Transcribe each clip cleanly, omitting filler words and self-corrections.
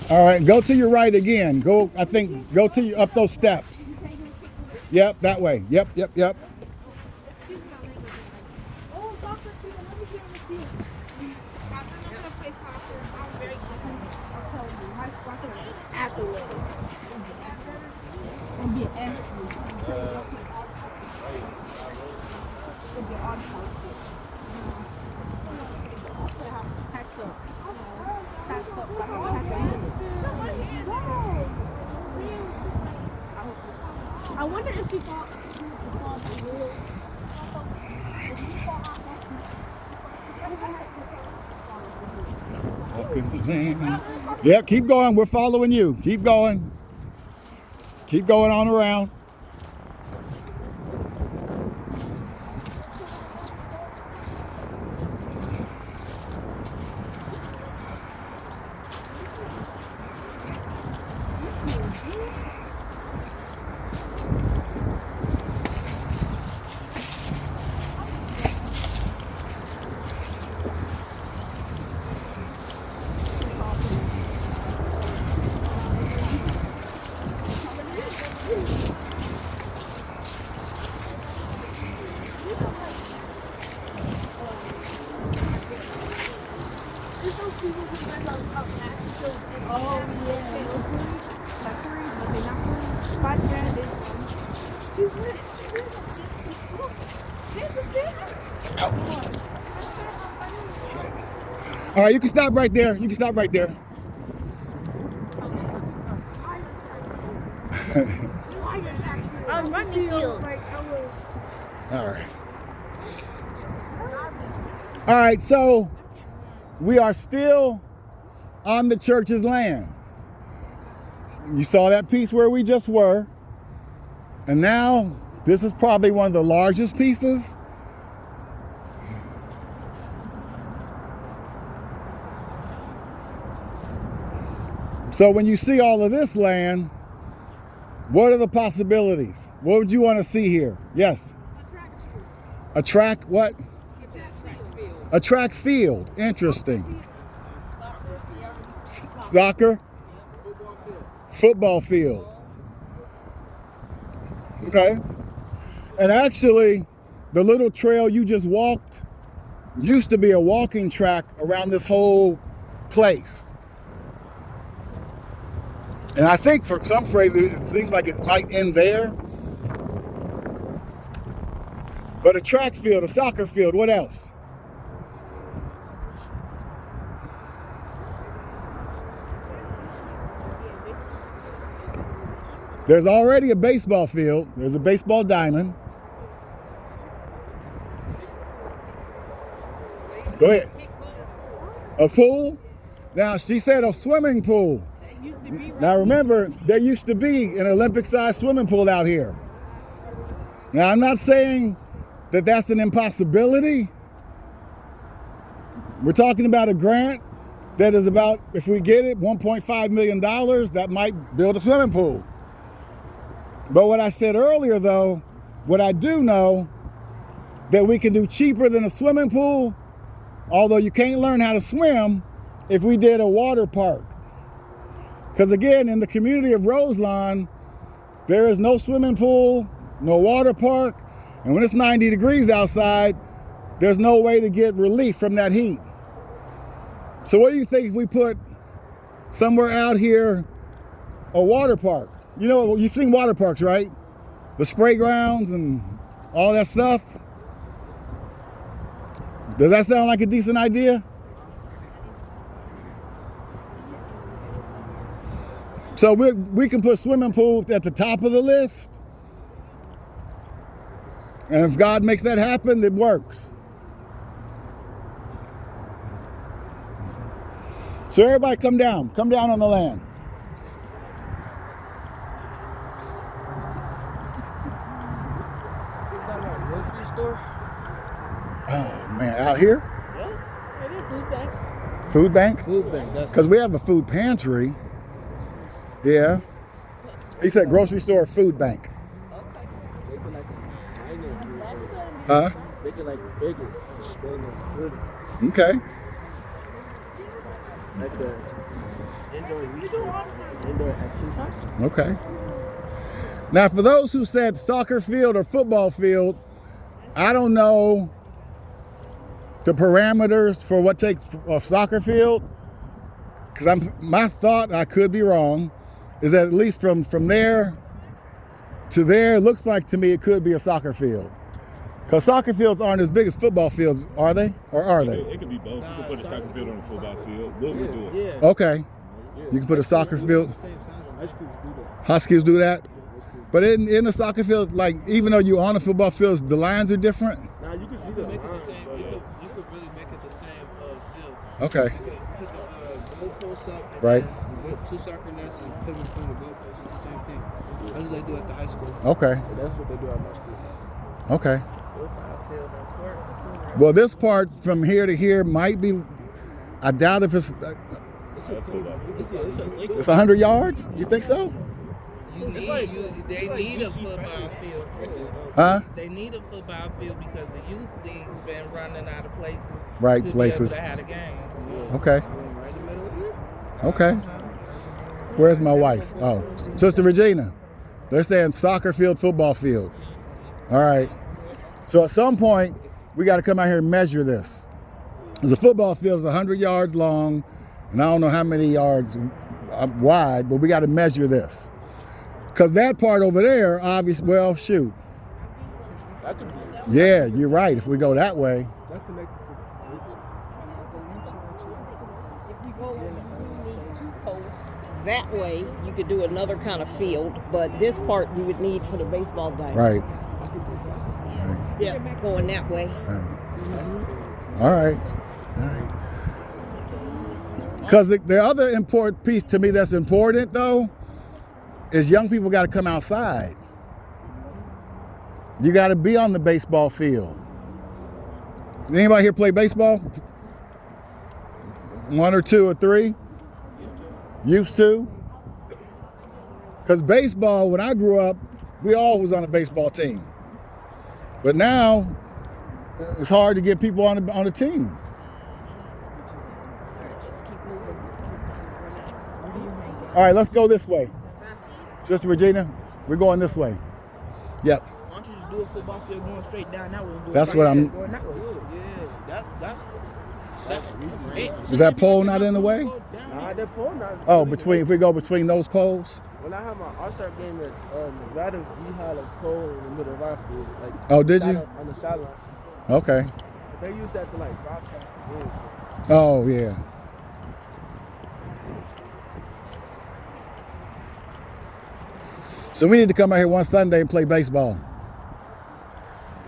All right, go to your right again. Go, I think, go to up those steps. Yep, that way. Yep, yep, yep. I wonder if he thought. Yeah, keep going. We're following you. Keep going. Keep going on around. All right, you can stop right there. You can stop right there. Run the field. All right. All right, so we are still on the church's land. You saw that piece where we just were. And now this is probably one of the largest pieces. So when you see all of this land, what are the possibilities? What would you want to see here? Yes? A track what? A track field. Interesting. Soccer? Football field. Okay. And actually, the little trail you just walked used to be a walking track around this whole place. And I think for some reason it seems like it might end there. But a track field, a soccer field, what else? There's already a baseball field. There's a baseball diamond. Go ahead. A pool? Now, she said a swimming pool. Now, remember, there used to be an Olympic-sized swimming pool out here. Now, I'm not saying that that's an impossibility. We're talking about a grant that is about, if we get it, $1.5 million, that might build a swimming pool. But what I said earlier, though, what I do know, that we can do cheaper than a swimming pool, although you can't learn how to swim, if we did a water park. Because again, in the community of Roselawn, there is no swimming pool, no water park, and when it's 90 degrees outside, there's no way to get relief from that heat. So what do you think if we put somewhere out here a water park? You know, you've seen water parks, right? The spray grounds and all that stuff. Does that sound like a decent idea? So we can put swimming pool at the top of the list. And if God makes that happen, it works. So everybody come down on the land. Grocery store? Oh man, out here? Yeah, it is food bank. Food bank? Food bank. That's Because we have a food pantry. Yeah. He said grocery store or food bank. They can like, I ain't never do it. Huh? They can like bigger, spend it good. Okay. Like the indoor research, indoor activity. Okay. Now, for those who said soccer field or football field, I don't know the parameters for what takes a soccer field, because my thought, I could be wrong, is that at least from there to there, it looks like to me it could be a soccer field. Because soccer fields aren't as big as football fields, are they? Or are they? It could be both. You can put a soccer field on a football field. What we do it? Yeah. Okay. You can put a soccer field. High schools do that. High schools do that. But in a soccer field, like even though you're on a football field, the lines are different. Now you can see You the could make it the lines, same. but, You could really make it the same field. Okay. You could put the goalposts up and Right. then two soccer nets and put them in front of the goalposts. It's the same thing. That's what they do at the high school. Okay. That's what they do at my school. Okay. Well, this part from here to here might be. I doubt if it's. It's 100 yards. You think so? They need a football field too. Huh? They need a football field because the youth league's been running out of places. Right, to places. Be able to have a game. Okay. Right in the middle of it. Okay. Where's my wife? Oh, Sister Regina. They're saying soccer field, football field. All right. So at some point, we got to come out here and measure this. Because the football field is 100 yards long, and I don't know how many yards wide, but we got to measure this. Because that part over there, obviously, well, shoot. That could be. Yeah, you're right. If we go that way. That connects If you go through these two posts, that way you could do another kind of field, but this part you would need for the baseball diamond. Right. Yeah, going that way. All right. Because the other important piece to me that's important, though, is young people got to come outside. You got to be on the baseball field. Anybody here play baseball? One or two or three? Used to? Because baseball, when I grew up, we all was on a baseball team. But now, it's hard to get people on the team. All right, let's go this way. Sister Regina, we're going this way. Yep. Why don't you just do a football field going straight down that way? And do That's it what right I'm- there, going that way. Yeah, that's Is that pole not in the way? Nah, that pole not. Oh, if we go between those poles? When I had my All-Star game at Nevada, we had a pole in the middle of our field. Like, Oh, did you? On the sideline. Okay. But they used that to like broadcast the game. Oh, yeah. So we need to come out here one Sunday and play baseball.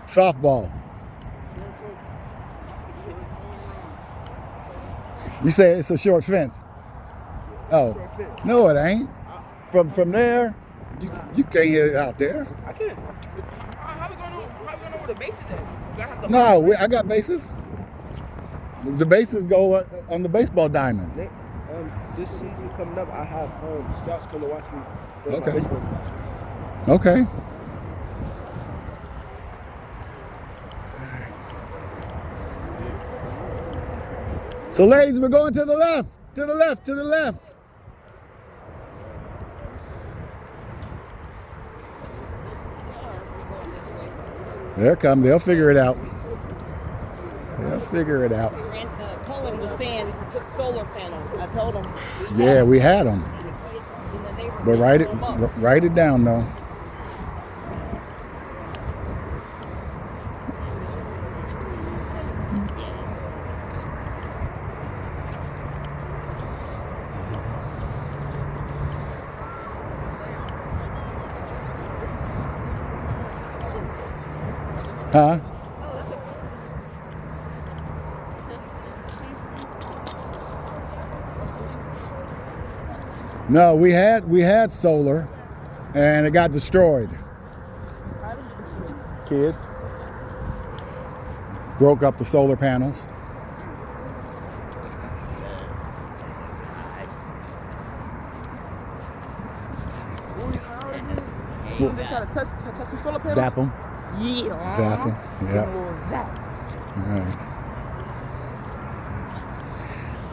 Softball. You say it's a short fence. Oh, no, it ain't. From there, you can't hit it out there. I can't. How we gonna know where the base is at? You gotta have the No, I got bases. The bases go on the baseball diamond. This season coming up, I have scouts come to watch me. play my Okay. baseball match. Okay. So, ladies, we're going to the left, to the left, to the left. They'll come. They'll figure it out. They'll figure it out. Colin was saying put solar panels. I told him. Yeah, we had them. It's in the neighborhood. But write it down, though. Huh? No, we had solar, and it got destroyed. Kids broke up the solar panels. When they try to touch the solar panels. Zap them. Yeah. Zap them. Yeah. Zap. All right.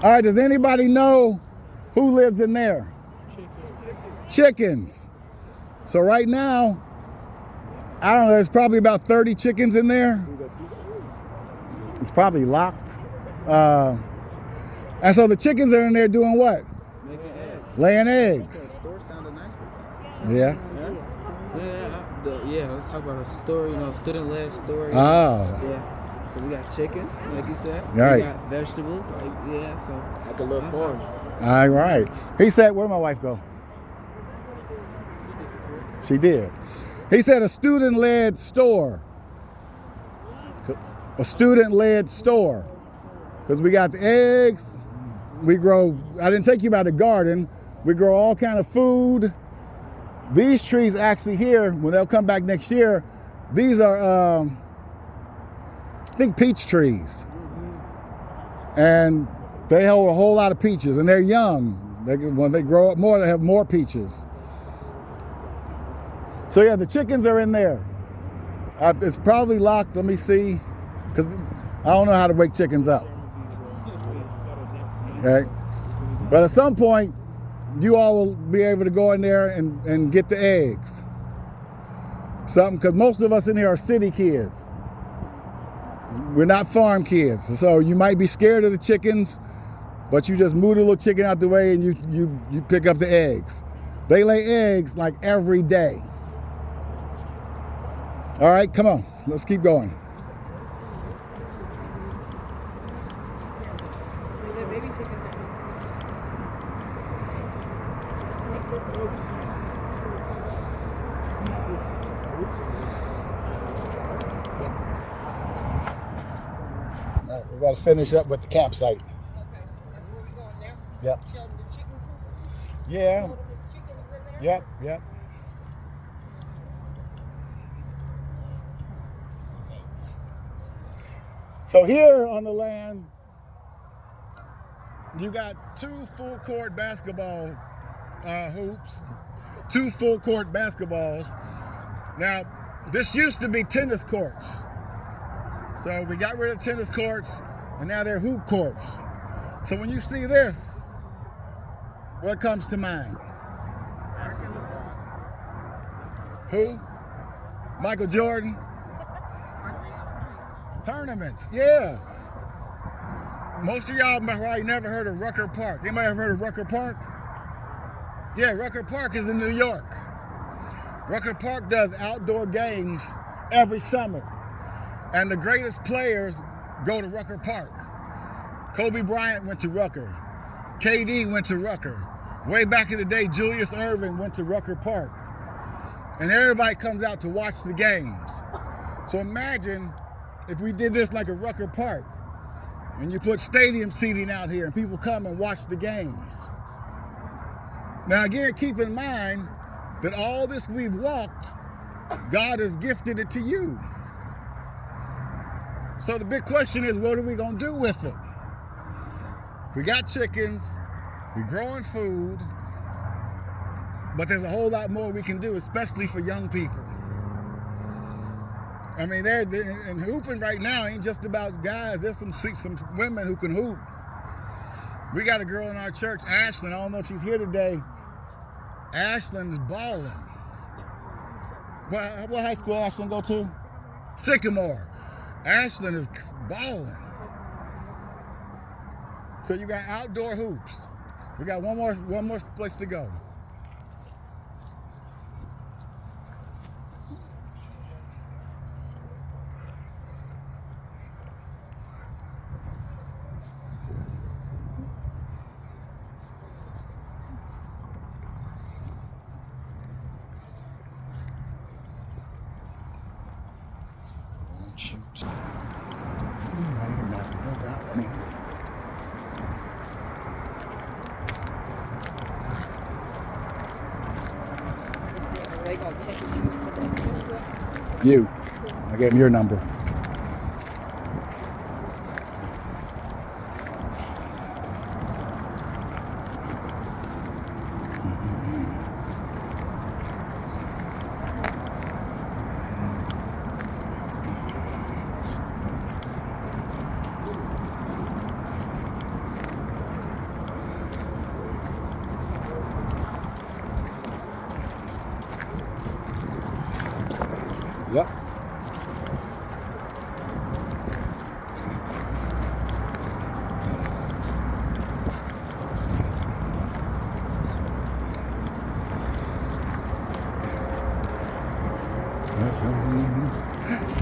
All right. Does anybody know who lives in there? Chickens. So right now, I don't know. There's probably about 30 chickens in there. It's probably locked. And so the chickens are in there doing what? Making eggs. Laying eggs. The store sounded nice. Yeah. Yeah, let's talk about a story, student-led story. Oh. Yeah, because we got chickens, like you said. Right. We got vegetables, so. Like a little farm. All right. He said, where'd my wife go? She did. He said a student-led store. A student-led store. Because we got the eggs. We grow, I didn't take you by the garden. We grow all kind of food. These trees actually here, when they'll come back next year, these are, I think, peach trees. And they hold a whole lot of peaches, and they're young. When they grow up more, they have more peaches. So yeah, the chickens are in there. It's probably locked. Let me see, because I don't know how to wake chickens up. Okay, but at some point, you all will be able to go in there and get the eggs. Something, because most of us in here are city kids. We're not farm kids. So you might be scared of the chickens, but you just move the little chicken out the way and you pick up the eggs. They lay eggs like every day. All right, come on, let's keep going. We got to finish up with the campsite. Okay, that's where we going there? Yep. Show them the chicken coop? Yeah. There's chickens in there? Yep. So here on the land, you got 2 full court basketball hoops, 2 full court basketballs. Now, this used to be tennis courts. So we got rid of tennis courts, and now they're hoop courts. So when you see this, what comes to mind? Who? Michael Jordan? Tournaments, yeah. Most of y'all probably never heard of Rucker Park. Anybody ever heard of Rucker Park? Yeah, Rucker Park is in New York. Rucker Park does outdoor games every summer. And the greatest players go to Rucker Park. Kobe Bryant went to Rucker. KD went to Rucker. Way back in the day, Julius Erving went to Rucker Park. And everybody comes out to watch the games. So imagine if we did this like a Rucker Park, and you put stadium seating out here and people come and watch the games. Now again, keep in mind that all this we've walked, God has gifted it to you. So the big question is, what are we gonna do with it? We got chickens, we're growing food, but there's a whole lot more we can do, especially for young people. I mean, and hooping right now ain't just about guys. There's some women who can hoop. We got a girl in our church, Ashlyn. I don't know if she's here today. Ashlyn is balling. What high school Ashlyn go to? Sycamore. Ashlyn is balling. So you got outdoor hoops. We got one more place to go. They gonna take you for that pizza? You. I gave him your number. Yep.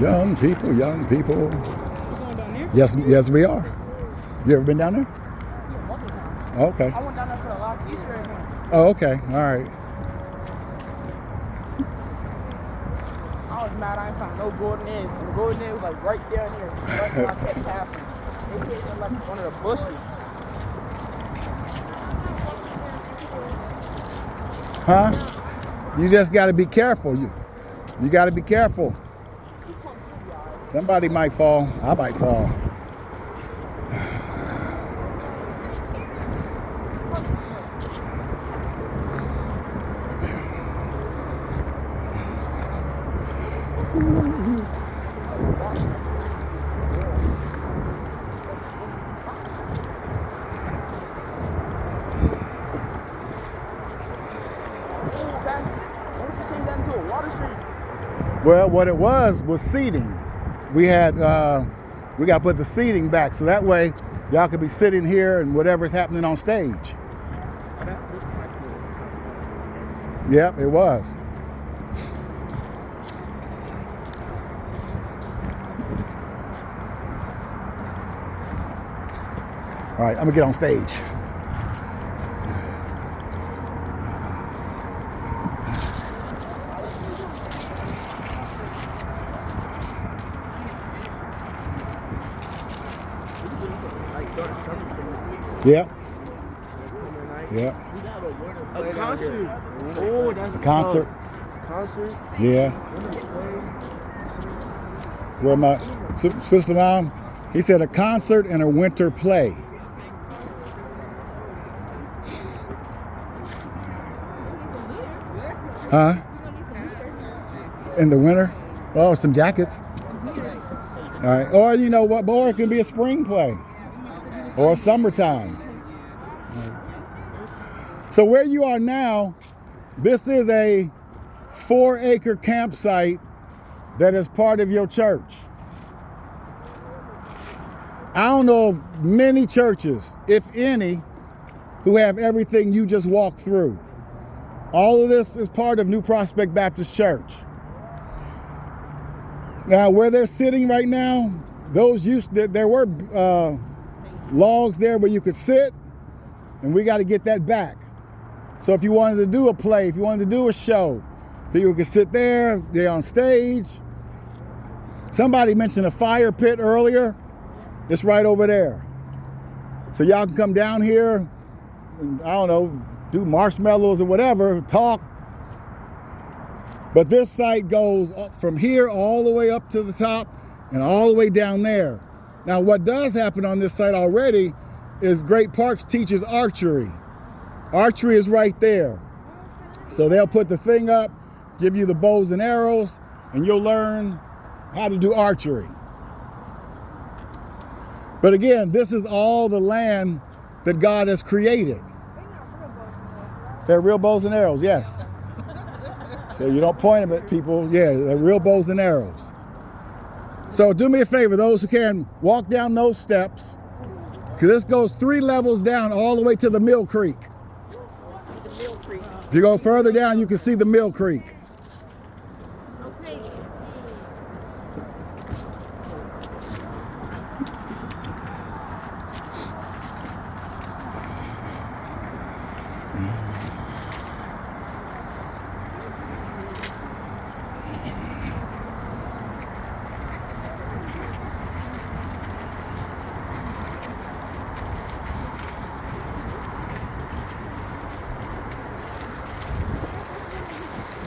Young people, young people. You going down there? Yes, yes, we are. You ever been down there? Yeah, multiple times. Okay. I went down there for the last Easter egg hunt. Oh, okay. All right. I was mad I ain't found no golden eggs. And the golden egg was like right down here. Right where I kept passing. They hit in like one of the bushes. Huh? You just got to be careful. You got to be careful. Somebody might fall. I might fall. Well, what it was seating. We had, we got to put the seating back so that way y'all could be sitting here and whatever's happening on stage. Yep, it was. All right, I'm gonna get on stage. Yeah. Yeah. A concert. Oh, that's Concert. Concert. Yeah. Where my sister mom, he said a concert and a winter play. Huh? In the winter? Oh, some jackets. All right. Or you know what? Or it can be a spring play. Or summertime. So where you are now, this is a 4-acre campsite that is part of your church. I don't know of many churches, if any, who have everything you just walked through. All of this is part of New Prospect Baptist Church. Now, where they're sitting right now, there were logs there where you could sit, and we got to get that back. So if you wanted to do a play, if you wanted to do a show, people could sit there, they're on stage. Somebody mentioned a fire pit earlier. It's right over there. So y'all can come down here, and, I don't know, do marshmallows or whatever, talk. But this site goes up from here all the way up to the top and all the way down there. Now, what does happen on this site already is Great Parks teaches archery. Archery is right there. So they'll put the thing up, give you the bows and arrows, and you'll learn how to do archery. But again, this is all the land that God has created. They're real bows and arrows, yes. So you don't point them at people. Yeah, they're real bows and arrows. So do me a favor, those who can, walk down those steps, because this goes 3 levels down all the way to the Mill Creek. If you go further down, you can see the Mill Creek.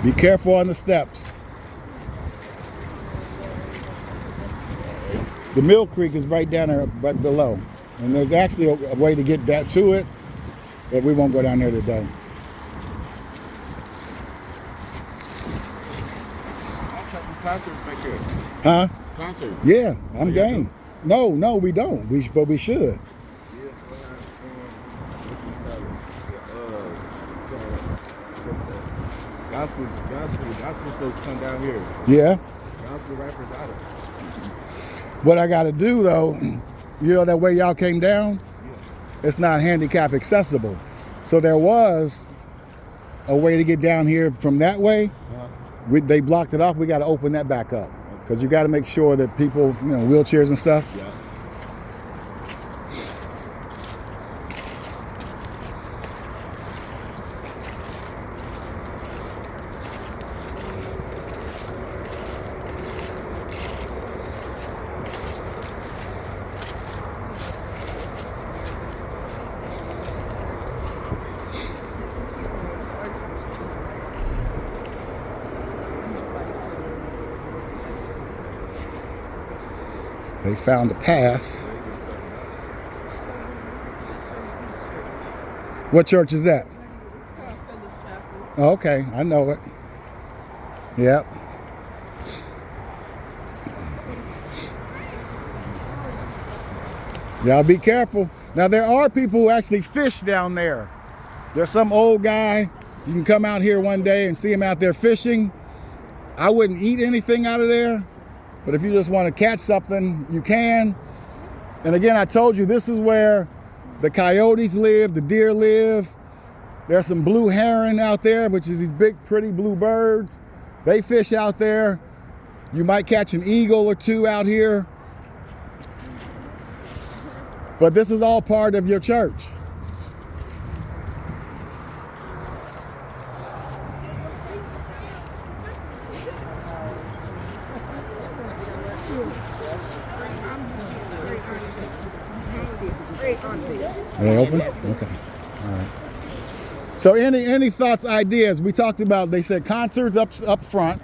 Be careful on the steps. The Mill Creek is right down there, right below. And there's actually a way to get that to it, but we won't go down there today. Concert back here. Huh? Concert. Yeah, I'm game. No, we don't. But we should. Gospel folks come down here. Yeah. Bounce the rappers out of it. What I got to do though, you know that way y'all came down, it's not handicap accessible. So there was a way to get down here from that way. They blocked it off. We got to open that back up because you got to make sure that people, you know, wheelchairs and stuff. Yeah. They found a path. What church is that? Oh, okay, I know it. Yep. Y'all be careful. Now there are people who actually fish down there. There's some old guy. You can come out here one day and see him out there fishing. I wouldn't eat anything out of there. But if you just want to catch something, you can. And again, I told you, this is where the coyotes live, the deer live. There's some blue heron out there, which is these big, pretty blue birds. They fish out there. You might catch an eagle or two out here. But this is all part of your church. Are they open? Okay. All right. So any thoughts, ideas? We talked about, they said concerts up front.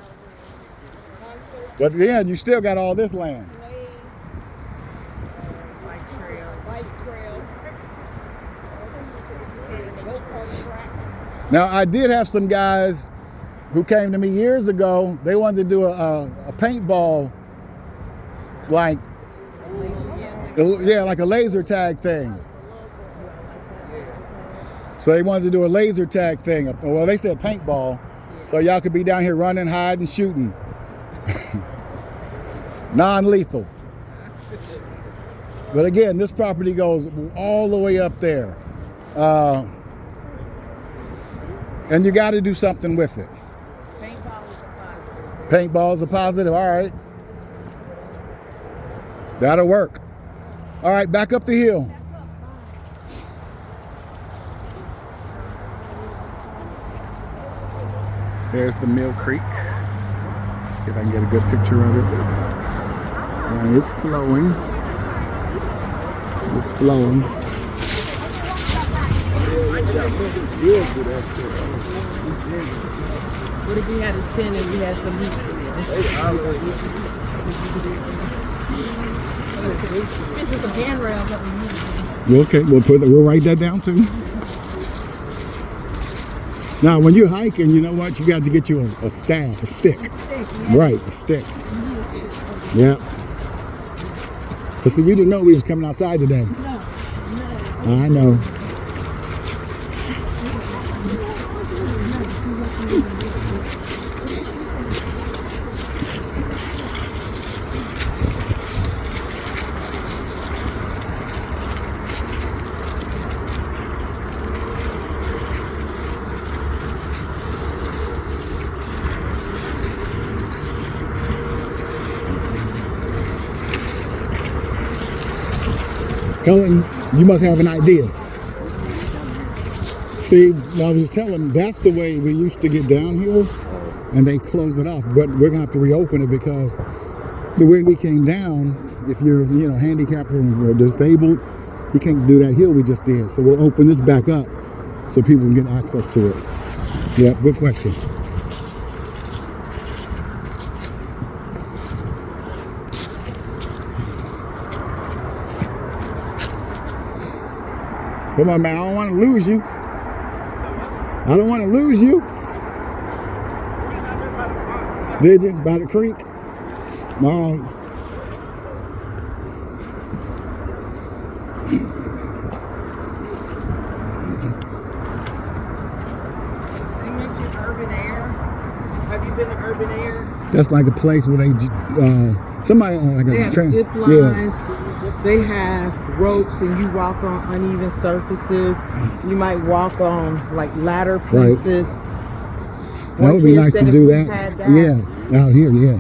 But at the end, you still got all this land. Now, I did have some guys who came to me years ago. They wanted to do a paintball, like, yeah, like a laser tag thing. So they wanted to do a laser tag thing. Well, they said paintball. So y'all could be down here running, hiding, shooting. Non-lethal. But again, this property goes all the way up there. And you got to do something with it. Paintball is a positive. All right. That'll work. All right, back up the hill. There's the Mill Creek. See if I can get a good picture of it. And it's flowing. It's flowing. What if we had a tin and we had some meat in there? It's a handrail that we need. Okay, we'll write that down too. Now, when you're hiking, you know what? You got to get you a staff, a stick. Right, a stick. Yeah. But see, you didn't know we was coming outside today. No. I know. Colin, you must have an idea. See, I was just telling them that's the way we used to get down here, and they closed it off. But we're gonna have to reopen it because the way we came down, if you're handicapped or disabled, you can't do that hill we just did. So we'll open this back up so people can get access to it. Yeah, good question. Come on, man. I don't want to lose you. I don't want to lose you. Did you? By the creek? All right. They mentioned urban air. Have you been to Urban Air? That's like a place where they somebody like They a have train. zip Yeah, lines. They have ropes, and you walk on uneven surfaces. You might walk on like ladder Right. pieces. that One would be kid nice said to if do we that. had that. Yeah, out here. Yeah,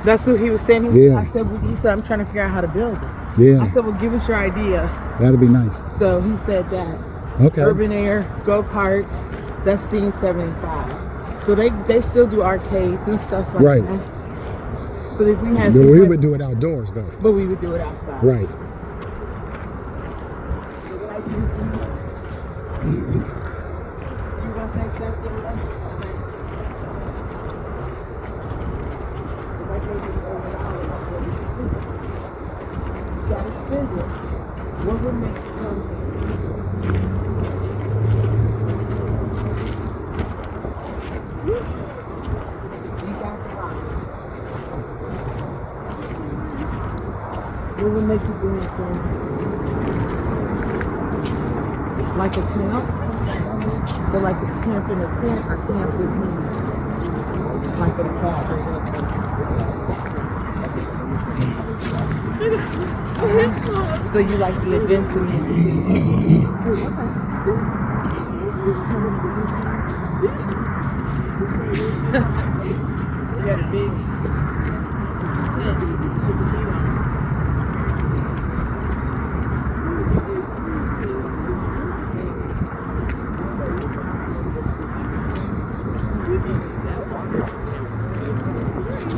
That's what he was saying. He was, Yeah. I said, well, he said, I'm trying to figure out how to build it. I yeah. said, well, give us your idea. That'd be nice. So he said that. Okay. Urban Air, go-karts, that's Scene 75. So they still do arcades and stuff like Right. that. But if we had But we somewhere- would do it outdoors though. But we would do it outside. Right. You gonna say something? If I gave you $1, what would you do? You gotta spend it. What would make you come? You got the line. What would make you do anything? Like a camp? So like a camp in a tent or camp with me? Like in a cabin. So you like the events and you got a big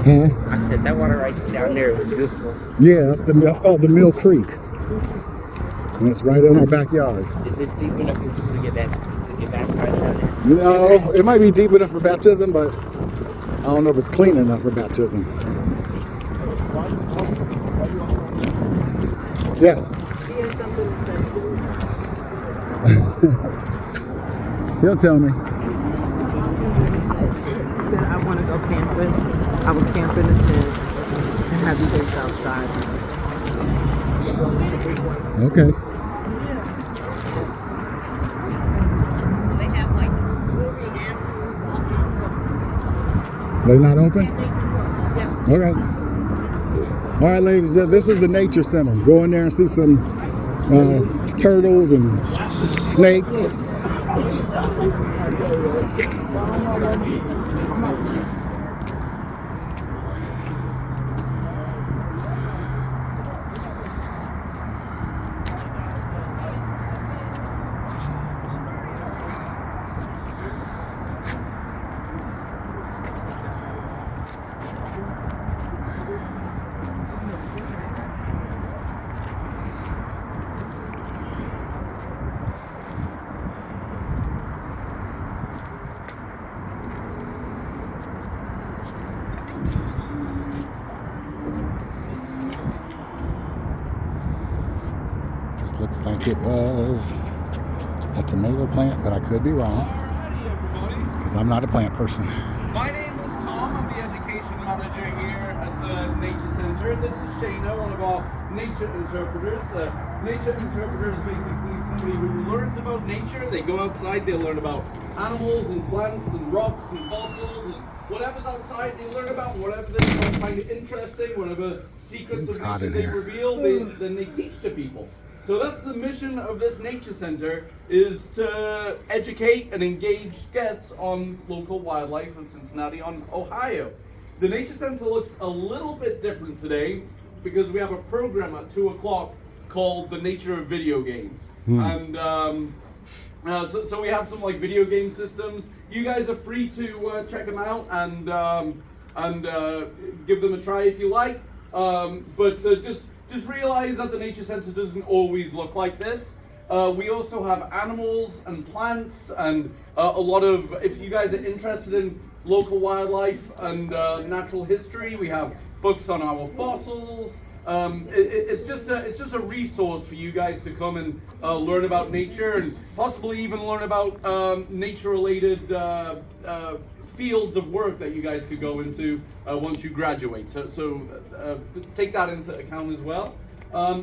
Huh? I said that water right down there is beautiful. Yeah, that's called the Mill Creek, and it's right in our backyard. Is it deep enough for people to get baptized down there? No, it might be deep enough for baptism, but I don't know if it's clean enough for baptism. Yes. He has something to say. He'll tell me. He said, I want to go camping. I would camp in a tent and have you guys outside. Okay. They have like moving animals, walking They're not open? stuff. Okay. All right, ladies and gentlemen, this is the Nature Center. Go in there and see some turtles and snakes. This looks like it was a tomato plant, but I could be wrong because I'm not a plant person. My name is Tom. I'm the education manager here at the Nature Center. And this is Shayna, one of our nature interpreters. Nature interpreter is basically somebody who learns about nature. They go outside, they learn about animals and plants and rocks and fossils and whatever's outside they learn about. Whatever they find it interesting, whatever secrets of hot nature in they here. reveal, then they teach to people. So that's the mission of this nature center, is to educate and engage guests on local wildlife in Cincinnati, Ohio. The nature center looks a little bit different today because we have a program at 2 o'clock called The Nature of Video Games. And so we have some like video game systems. You guys are free to check them out and give them a try if you like. But just realize that the Nature Center doesn't always look like this. We also have animals and plants and a lot of, if you guys are interested in local wildlife and natural history, we have books on our fossils. It's just a resource for you guys to come and learn about nature and possibly even learn about nature-related fields of work that you guys could go into once you graduate. So take that into account as well.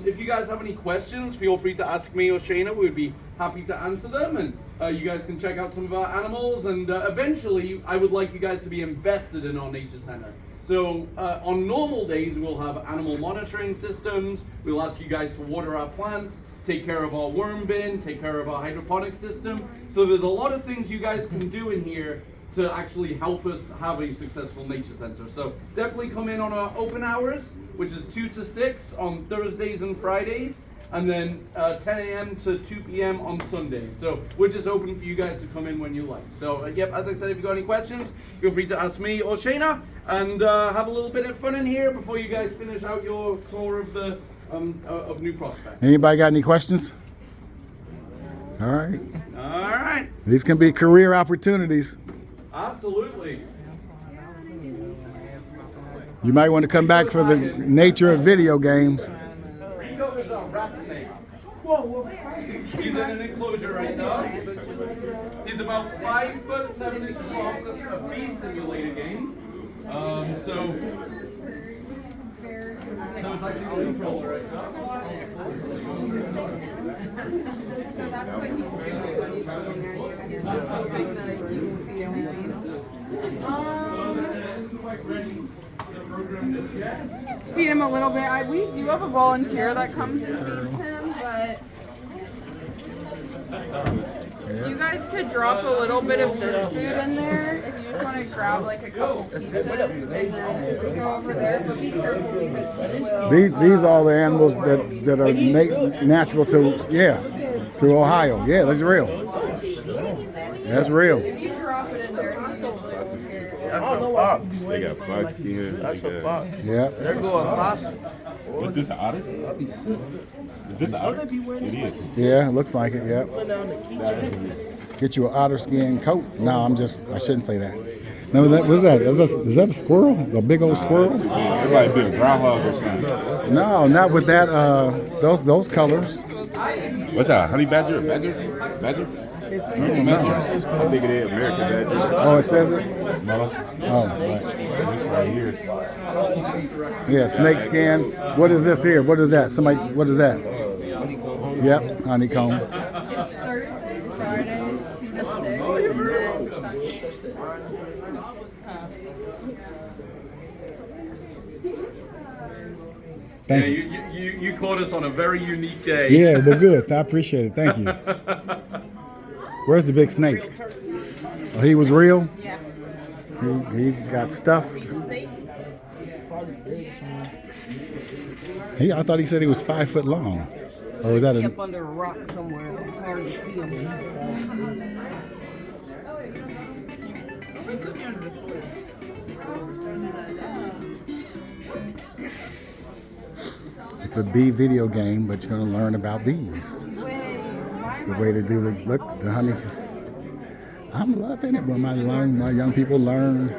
If you guys have any questions, feel free to ask me or Shayna. We would be happy to answer them. And you guys can check out some of our animals. And eventually, I would like you guys to be invested in our nature center. So on normal days, we'll have animal monitoring systems. We'll ask you guys to water our plants, take care of our worm bin, take care of our hydroponic system. So there's a lot of things you guys can do in here to actually help us have a successful nature center. So definitely come in on our open hours, which is 2 to 6 on Thursdays and Fridays, and then 10 a.m. to 2 p.m. on Sundays. So we're just open for you guys to come in when you like. So yep, as I said, if you've got any questions, feel free to ask me or Shayna, and have a little bit of fun in here before you guys finish out your tour of the of New Prospect. Anybody got any questions? All right. All right. These can be career opportunities. Absolutely. You might want to come back for the nature of video games. Rico is a rat snake. He's in an enclosure right now. He's about 5'7" long. That's a bee simulator game. So it's actually a controller right now. So that's what he's doing when he's sitting there. You're just hoping that you will feel him. Feed him a little bit. We do have a volunteer that comes and feeds him, but you guys could drop a little bit of this food in there if you just want to grab like a couple pieces and then go over there. But be careful because he will. These are the animals that are natural to Ohio. Yeah, that's real. That's real. If you drop it in there, he's so little here. That's a fox. They got fox skin. That's a fox. Yeah. They're going possum. Is this an otter? Is this an otter? It is. Yeah, looks like it. Yeah. Get you an otter skin coat. No, I shouldn't say that. No, what's that? Is that a squirrel? A big old squirrel? It's like a groundhog or something. No, not with that. Those colors. What's that? Honey badger? Badger? I think it is American badger. Oh, it says it. No. Oh, Right here. yeah, snake skin. What is this here? What is that? What is that? Yep, honeycomb. It's Thursdays, Fridays, 2 to 6, and then Sundays. Thank you. You caught us on a very unique day. Yeah, well, good. I appreciate it. Thank you. Where's the big snake? Oh, he was real? Yeah. He got stuffed. I thought he said he was 5 foot long. Or was that Up under a rock somewhere. It's hard to see him. He could be under the soil. It's a bee video game, but you're going to learn about bees. It's the way to do it. Look, the honey. I'm loving it when my young people learn.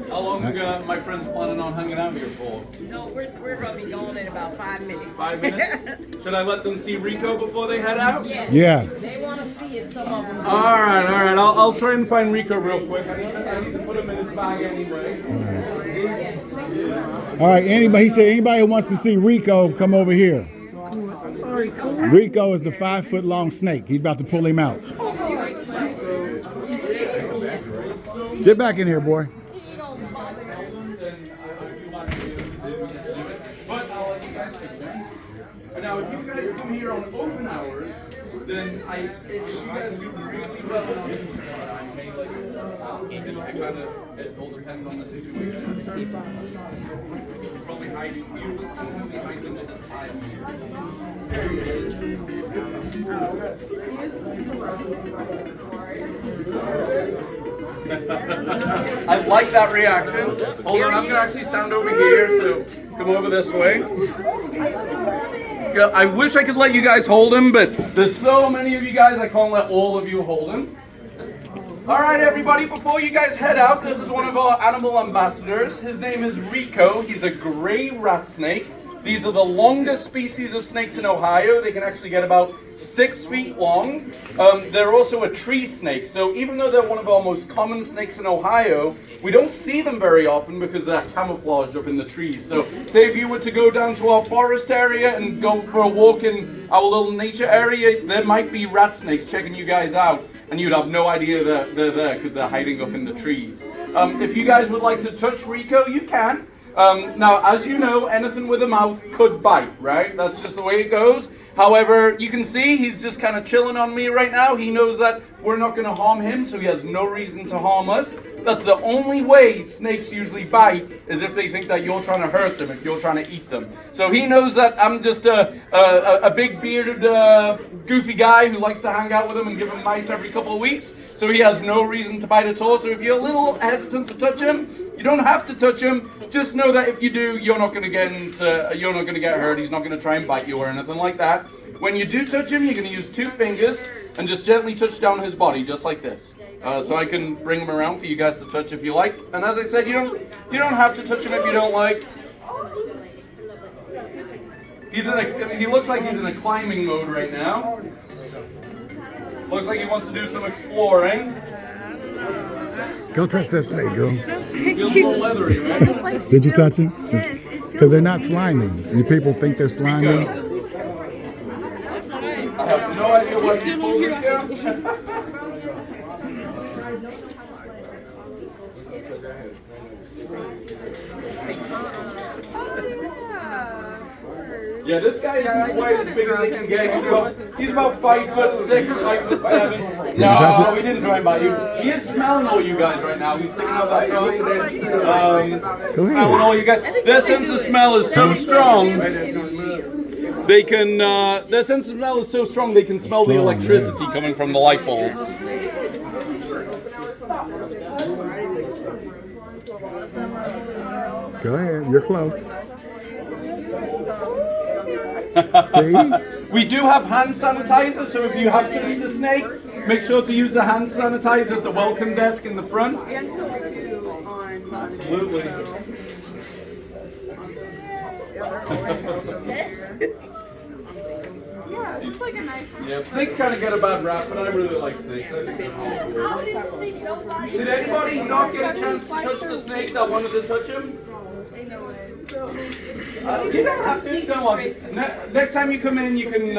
How long my friends planning on hanging out here for? No, we're going to be going in about 5 minutes. 5 minutes? Should I let them see Rico before they head out? Yeah. They want to see it, some of them. All right. I'll try and find Rico real quick. I need to put him in his bag anyway. All right. He said anybody who wants to see Rico, come over here. Rico is the 5 foot long snake. He's about to pull him out. Get back in here, boy. Now, if you guys come here on open hours, then if you guys do really well, I may let you it all depends on the situation. You're probably hiding, usually sometimes we hide them in this pile here. There he is. I like that reaction. Hold on, I'm going to actually stand over here, so come over this way. I wish I could let you guys hold him, but there's so many of you guys, I can't let all of you hold him. All right, everybody, before you guys head out, this is one of our animal ambassadors. His name is Rico. He's a gray rat snake. These are the longest species of snakes in Ohio. They can actually get about 6 feet long. They're also a tree snake. So even though they're one of our most common snakes in Ohio, we don't see them very often because they're camouflaged up in the trees. So say if you were to go down to our forest area and go for a walk in our little nature area, there might be rat snakes checking you guys out, and you'd have no idea that they're there because they're hiding up in the trees. If you guys would like to touch Rico, you can. Now, as you know, anything with a mouth could bite, right? That's just the way it goes. However, you can see he's just kind of chilling on me right now. He knows that we're not going to harm him, so he has no reason to harm us. That's the only way snakes usually bite, is if they think that you're trying to hurt them, if you're trying to eat them. So he knows that I'm just a big bearded, goofy guy who likes to hang out with him and give him mice every couple of weeks. So he has no reason to bite at all. So if you're a little hesitant to touch him, you don't have to touch him. Just know that if you do, you're not going to get hurt. He's not going to try and bite you or anything like that. When you do touch him, you're going to use 2 fingers and just gently touch down his body, just like this. So I can bring him around for you guys to touch if you like. And as I said, you don't have to touch him if you don't like. He looks like he's in a climbing mode right now. Looks like he wants to do some exploring. Go touch that snake, girl. Feels a little leathery, right? Did you touch him? Because they're not slimy. You people think they're slimy. I have no idea what he's holding down. Yeah, this guy isn't quite as big as they can get. He's about 5'6", 5'7". No, we didn't try and bite you. He is smelling all you guys right now. He's sticking out that tongue. Smelling all you guys. Their sense of smell is so strong. They can. Their sense of smell is so strong they can smell the electricity coming from the light bulbs. Go ahead, you're close. See? We do have hand sanitizer, so if you have touched the snake, make sure to use the hand sanitizer at the welcome desk in the front. Absolutely. Yeah, it's like a nice. Yeah, snakes kind of get a bad rap, but I really like snakes. I think they're really cool. Did anybody not get a chance to touch the snake that wanted to touch him? You don't have to. Don't worry. Next time you come in, you can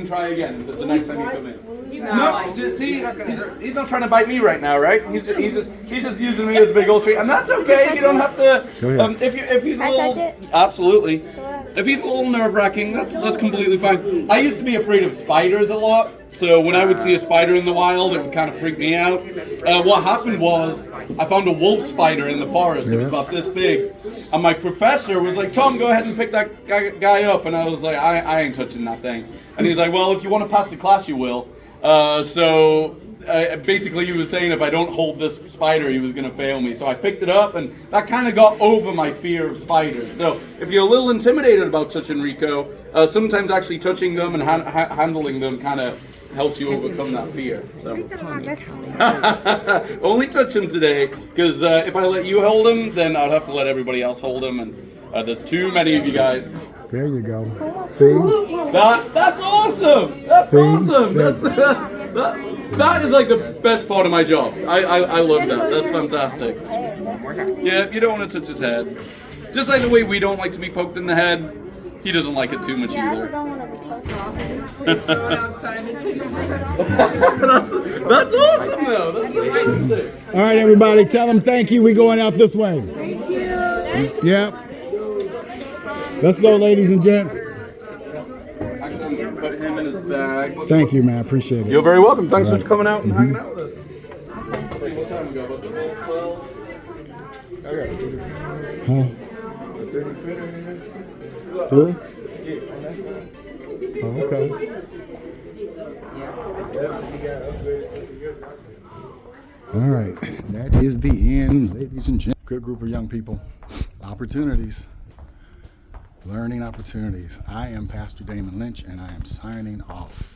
try again. The next time you come in. No, see, he's not trying to bite me right now, right? He's just using me as a big old treat, and that's okay. You don't have to. If he's a little, absolutely. If he's a little nerve-wracking, that's completely fine. I used to be afraid of spiders a lot, so when I would see a spider in the wild, it would kind of freak me out. What happened was, I found a wolf spider in the forest. It was about this big, and my professor was like, "Tom, go ahead and pick that guy up," and I was like, "I ain't touching that thing." And he's like, "Well, if you want to pass the class, you will." Basically, he was saying if I don't hold this spider, he was going to fail me. So I picked it up, and that kind of got over my fear of spiders. So if you're a little intimidated about touching Rico, sometimes actually touching them and handling them kind of helps you overcome that fear. So. Only touch him today, because if I let you hold him, then I'd have to let everybody else hold him, and there's too many of you guys. There you go. See? That's awesome. That's awesome. That is like the best part of my job. I love that. That's fantastic. Yeah, you don't want to touch his head. Just like the way we don't like to be poked in the head, he doesn't like it too much either. That's awesome though. That's fantastic. All right, everybody, tell them thank you. We're going out this way. Thank you. Yep. Let's go, ladies and gents. Actually, I'm going to put him in his bag. Thank you, man. I appreciate it. You're very welcome. Thanks for coming out and hanging out with us. What time we go? About 12? Huh? Really? Oh, okay. All right. That is the end, ladies and gentlemen. Good group of young people. Opportunities. Learning opportunities. I am Pastor Damon Lynch, and I am signing off.